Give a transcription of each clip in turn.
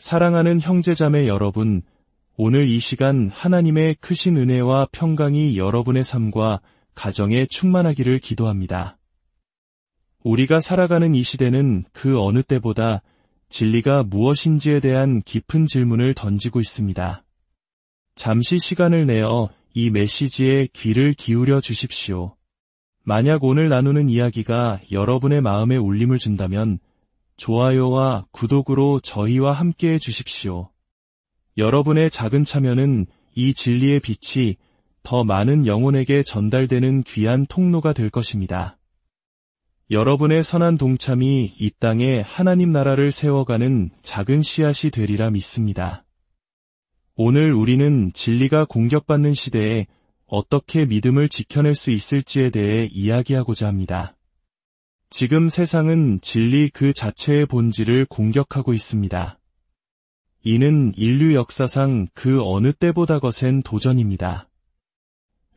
사랑하는 형제자매 여러분, 오늘 이 시간 하나님의 크신 은혜와 평강이 여러분의 삶과 가정에 충만하기를 기도합니다. 우리가 살아가는 이 시대는 그 어느 때보다 진리가 무엇인지에 대한 깊은 질문을 던지고 있습니다. 잠시 시간을 내어 이 메시지에 귀를 기울여 주십시오. 만약 오늘 나누는 이야기가 여러분의 마음에 울림을 준다면 좋아요와 구독으로 저희와 함께해 주십시오. 여러분의 작은 참여는 이 진리의 빛이 더 많은 영혼에게 전달되는 귀한 통로가 될 것입니다. 여러분의 선한 동참이 이 땅에 하나님 나라를 세워가는 작은 씨앗이 되리라 믿습니다. 오늘 우리는 진리가 공격받는 시대에 어떻게 믿음을 지켜낼 수 있을지에 대해 이야기하고자 합니다. 지금 세상은 진리 그 자체의 본질을 공격하고 있습니다. 이는 인류 역사상 그 어느 때보다 거센 도전입니다.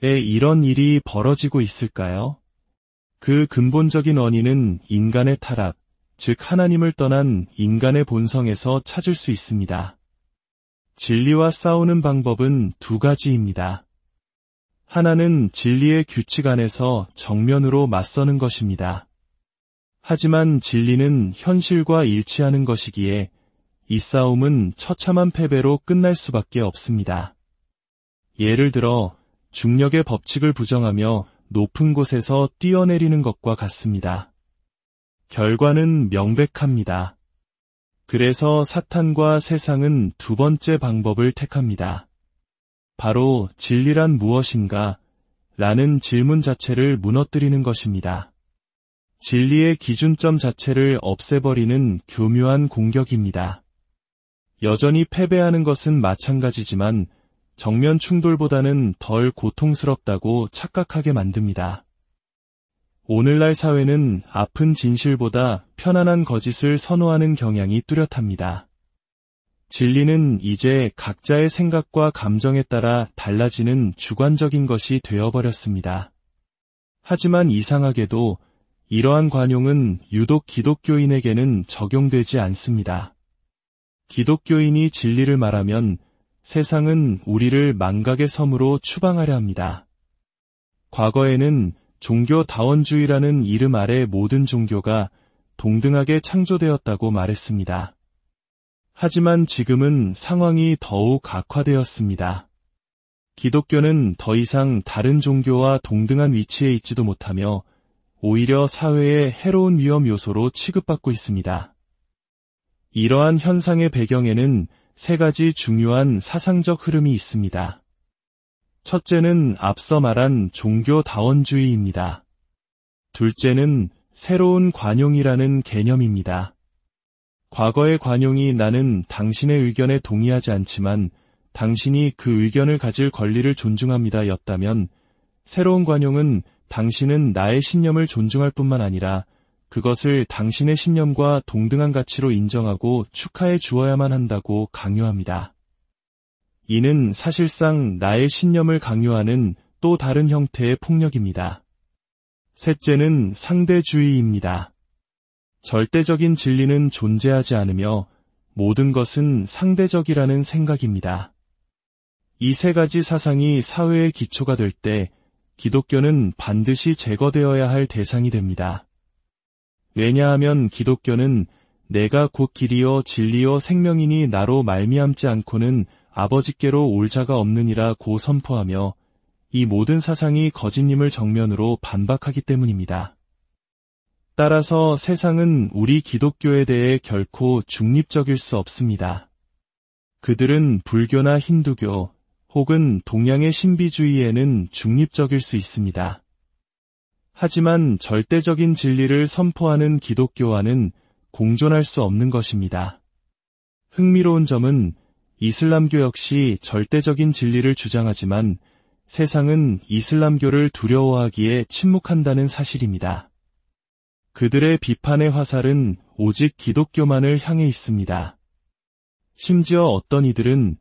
왜 이런 일이 벌어지고 있을까요? 그 근본적인 원인은 인간의 타락, 즉 하나님을 떠난 인간의 본성에서 찾을 수 있습니다. 진리와 싸우는 방법은 두 가지입니다. 하나는 진리의 규칙 안에서 정면으로 맞서는 것입니다. 하지만 진리는 현실과 일치하는 것이기에 이 싸움은 처참한 패배로 끝날 수밖에 없습니다. 예를 들어 중력의 법칙을 부정하며 높은 곳에서 뛰어내리는 것과 같습니다. 결과는 명백합니다. 그래서 사탄과 세상은 두 번째 방법을 택합니다. 바로 진리란 무엇인가? 라는 질문 자체를 무너뜨리는 것입니다. 진리의 기준점 자체를 없애버리는 교묘한 공격입니다. 여전히 패배하는 것은 마찬가지지만 정면 충돌보다는 덜 고통스럽다고 착각하게 만듭니다. 오늘날 사회는 아픈 진실보다 편안한 거짓을 선호하는 경향이 뚜렷합니다. 진리는 이제 각자의 생각과 감정에 따라 달라지는 주관적인 것이 되어버렸습니다. 하지만 이상하게도 이러한 관용은 유독 기독교인에게는 적용되지 않습니다. 기독교인이 진리를 말하면 세상은 우리를 망각의 섬으로 추방하려 합니다. 과거에는 종교다원주의라는 이름 아래 모든 종교가 동등하게 창조되었다고 말했습니다. 하지만 지금은 상황이 더욱 악화되었습니다. 기독교는 더 이상 다른 종교와 동등한 위치에 있지도 못하며 오히려 사회의 해로운 위험 요소로 취급받고 있습니다. 이러한 현상의 배경에는 세 가지 중요한 사상적 흐름이 있습니다. 첫째는 앞서 말한 종교다원주의입니다. 둘째는 새로운 관용이라는 개념입니다. 과거의 관용이 나는 당신의 의견에 동의하지 않지만 당신이 그 의견을 가질 권리를 존중합니다 였다면, 새로운 관용은 당신은 나의 신념을 존중할 뿐만 아니라 그것을 당신의 신념과 동등한 가치로 인정하고 축하해 주어야만 한다고 강요합니다. 이는 사실상 나의 신념을 강요하는 또 다른 형태의 폭력입니다. 셋째는 상대주의입니다. 절대적인 진리는 존재하지 않으며 모든 것은 상대적이라는 생각입니다. 이 세 가지 사상이 사회의 기초가 될 때 기독교는 반드시 제거되어야 할 대상이 됩니다. 왜냐하면 기독교는 내가 곧 길이요 진리요 생명이니 나로 말미암지 않고는 아버지께로 올 자가 없느니라고 선포하며 이 모든 사상이 거짓임을 정면으로 반박하기 때문입니다. 따라서 세상은 우리 기독교에 대해 결코 중립적일 수 없습니다. 그들은 불교나 힌두교 혹은 동양의 신비주의에는 중립적일 수 있습니다. 하지만 절대적인 진리를 선포하는 기독교와는 공존할 수 없는 것입니다. 흥미로운 점은 이슬람교 역시 절대적인 진리를 주장하지만 세상은 이슬람교를 두려워하기에 침묵한다는 사실입니다. 그들의 비판의 화살은 오직 기독교만을 향해 있습니다. 심지어 어떤 이들은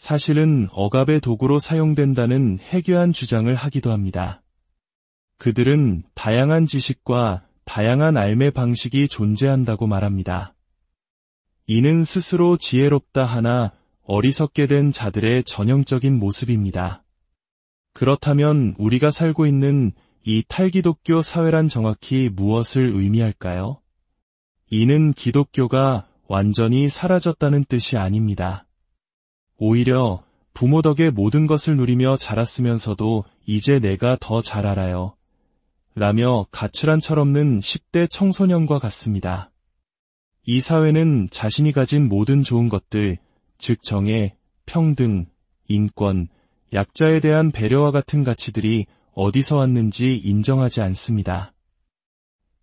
사실은 억압의 도구로 사용된다는 해괴한 주장을 하기도 합니다. 그들은 다양한 지식과 다양한 알매 방식이 존재한다고 말합니다. 이는 스스로 지혜롭다 하나 어리석게 된 자들의 전형적인 모습입니다. 그렇다면 우리가 살고 있는 이 탈기독교 사회란 정확히 무엇을 의미할까요? 이는 기독교가 완전히 사라졌다는 뜻이 아닙니다. 오히려 부모 덕에 모든 것을 누리며 자랐으면서도 이제 내가 더 잘 알아요. 라며 가출한 철없는 10대 청소년과 같습니다. 이 사회는 자신이 가진 모든 좋은 것들, 즉 정의, 평등, 인권, 약자에 대한 배려와 같은 가치들이 어디서 왔는지 인정하지 않습니다.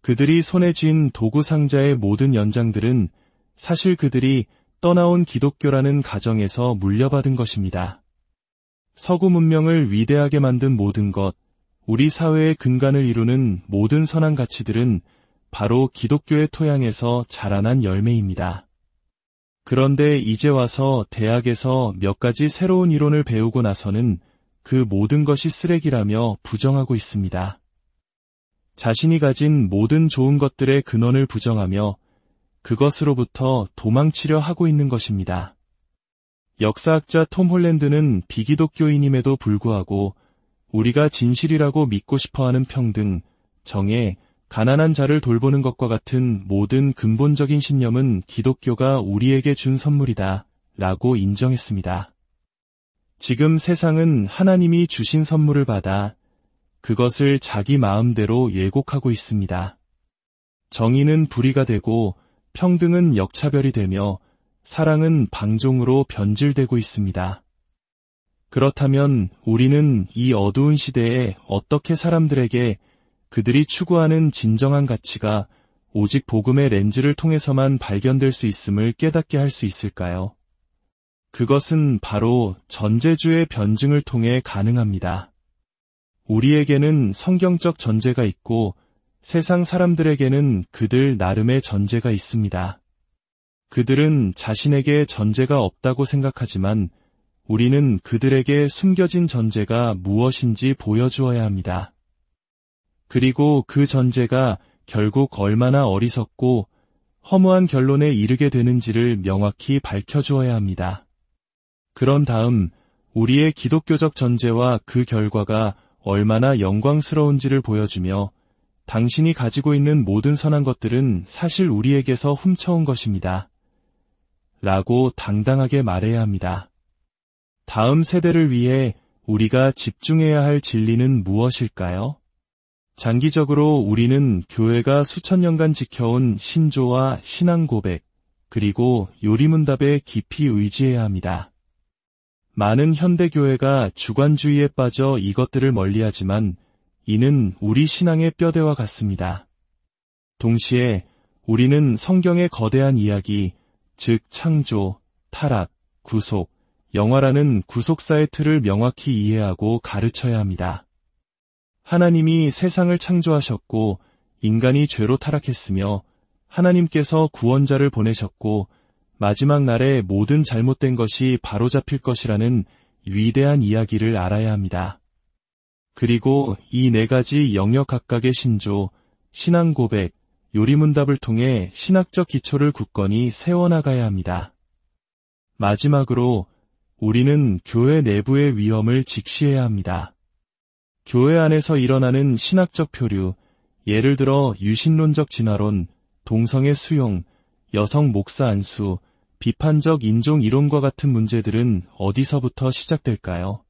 그들이 손에 쥔 도구 상자의 모든 연장들은 사실 그들이 떠나온 기독교라는 가정에서 물려받은 것입니다. 서구 문명을 위대하게 만든 모든 것, 우리 사회의 근간을 이루는 모든 선한 가치들은 바로 기독교의 토양에서 자라난 열매입니다. 그런데 이제 와서 대학에서 몇 가지 새로운 이론을 배우고 나서는 그 모든 것이 쓰레기라며 부정하고 있습니다. 자신이 가진 모든 좋은 것들의 근원을 부정하며 그것으로부터 도망치려 하고 있는 것입니다. 역사학자 톰 홀랜드는 비기독교인임에도 불구하고 우리가 진실이라고 믿고 싶어하는 평등, 정의, 가난한 자를 돌보는 것과 같은 모든 근본적인 신념은 기독교가 우리에게 준 선물이다 라고 인정했습니다. 지금 세상은 하나님이 주신 선물을 받아 그것을 자기 마음대로 예곡하고 있습니다. 정의는 불의가 되고 평등은 역차별이 되며 사랑은 방종으로 변질되고 있습니다. 그렇다면 우리는 이 어두운 시대에 어떻게 사람들에게 그들이 추구하는 진정한 가치가 오직 복음의 렌즈를 통해서만 발견될 수 있음을 깨닫게 할 수 있을까요? 그것은 바로 전제주의 변증을 통해 가능합니다. 우리에게는 성경적 전제가 있고 세상 사람들에게는 그들 나름의 전제가 있습니다. 그들은 자신에게 전제가 없다고 생각하지만 우리는 그들에게 숨겨진 전제가 무엇인지 보여주어야 합니다. 그리고 그 전제가 결국 얼마나 어리석고 허무한 결론에 이르게 되는지를 명확히 밝혀주어야 합니다. 그런 다음 우리의 기독교적 전제와 그 결과가 얼마나 영광스러운지를 보여주며 당신이 가지고 있는 모든 선한 것들은 사실 우리에게서 훔쳐온 것입니다. 라고 당당하게 말해야 합니다. 다음 세대를 위해 우리가 집중해야 할 진리는 무엇일까요? 장기적으로 우리는 교회가 수천 년간 지켜온 신조와 신앙 고백, 그리고 요리문답에 깊이 의지해야 합니다. 많은 현대교회가 주관주의에 빠져 이것들을 멀리하지만 이는 우리 신앙의 뼈대와 같습니다. 동시에 우리는 성경의 거대한 이야기, 즉 창조, 타락, 구속, 영화라는 구속사의 틀을 명확히 이해하고 가르쳐야 합니다. 하나님이 세상을 창조하셨고 인간이 죄로 타락했으며 하나님께서 구원자를 보내셨고 마지막 날에 모든 잘못된 것이 바로잡힐 것이라는 위대한 이야기를 알아야 합니다. 그리고 이 네 가지 영역 각각의 신조, 신앙 고백, 요리문답을 통해 신학적 기초를 굳건히 세워나가야 합니다. 마지막으로 우리는 교회 내부의 위험을 직시해야 합니다. 교회 안에서 일어나는 신학적 표류, 예를 들어 유신론적 진화론, 동성애 수용, 여성 목사 안수, 비판적 인종 이론과 같은 문제들은 어디서부터 시작될까요?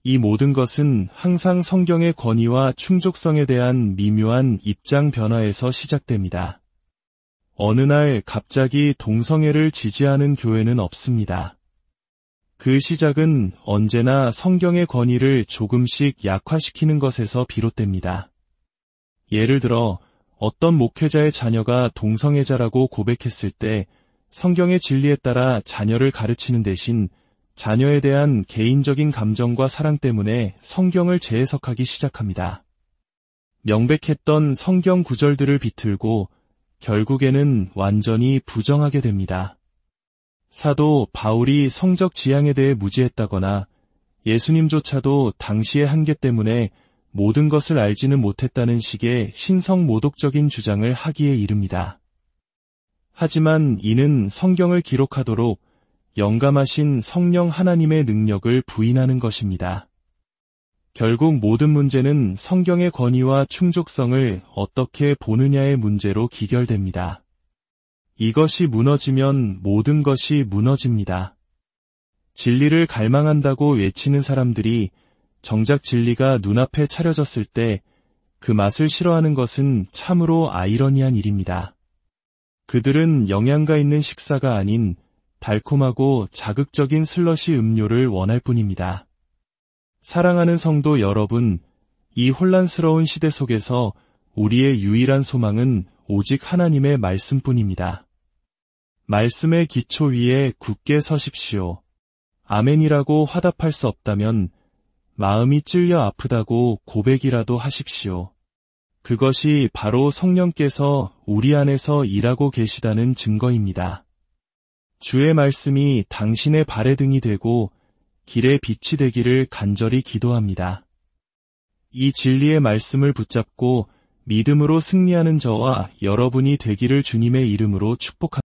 이 모든 것은 항상 성경의 권위와 충족성에 대한 미묘한 입장 변화에서 시작됩니다. 어느 날 갑자기 동성애를 지지하는 교회는 없습니다. 그 시작은 언제나 성경의 권위를 조금씩 약화시키는 것에서 비롯됩니다. 예를 들어 어떤 목회자의 자녀가 동성애자라고 고백했을 때 성경의 진리에 따라 자녀를 가르치는 대신 자녀에 대한 개인적인 감정과 사랑 때문에 성경을 재해석하기 시작합니다. 명백했던 성경 구절들을 비틀고 결국에는 완전히 부정하게 됩니다. 사도 바울이 성적 지향에 대해 무지했다거나 예수님조차도 당시의 한계 때문에 모든 것을 알지는 못했다는 식의 신성모독적인 주장을 하기에 이릅니다. 하지만 이는 성경을 기록하도록 영감하신 성령 하나님의 능력을 부인하는 것입니다. 결국 모든 문제는 성경의 권위와 충족성을 어떻게 보느냐의 문제로 기결됩니다. 이것이 무너지면 모든 것이 무너집니다. 진리를 갈망한다고 외치는 사람들이 정작 진리가 눈앞에 차려졌을 때 그 맛을 싫어하는 것은 참으로 아이러니한 일입니다. 그들은 영양가 있는 식사가 아닌 달콤하고 자극적인 슬러시 음료를 원할 뿐입니다. 사랑하는 성도 여러분, 이 혼란스러운 시대 속에서 우리의 유일한 소망은 오직 하나님의 말씀뿐입니다. 말씀의 기초 위에 굳게 서십시오. 아멘이라고 화답할 수 없다면 마음이 찔려 아프다고 고백이라도 하십시오. 그것이 바로 성령께서 우리 안에서 일하고 계시다는 증거입니다. 주의 말씀이 당신의 발의 등이 되고 길의 빛이 되기를 간절히 기도합니다. 이 진리의 말씀을 붙잡고 믿음으로 승리하는 저와 여러분이 되기를 주님의 이름으로 축복합니다.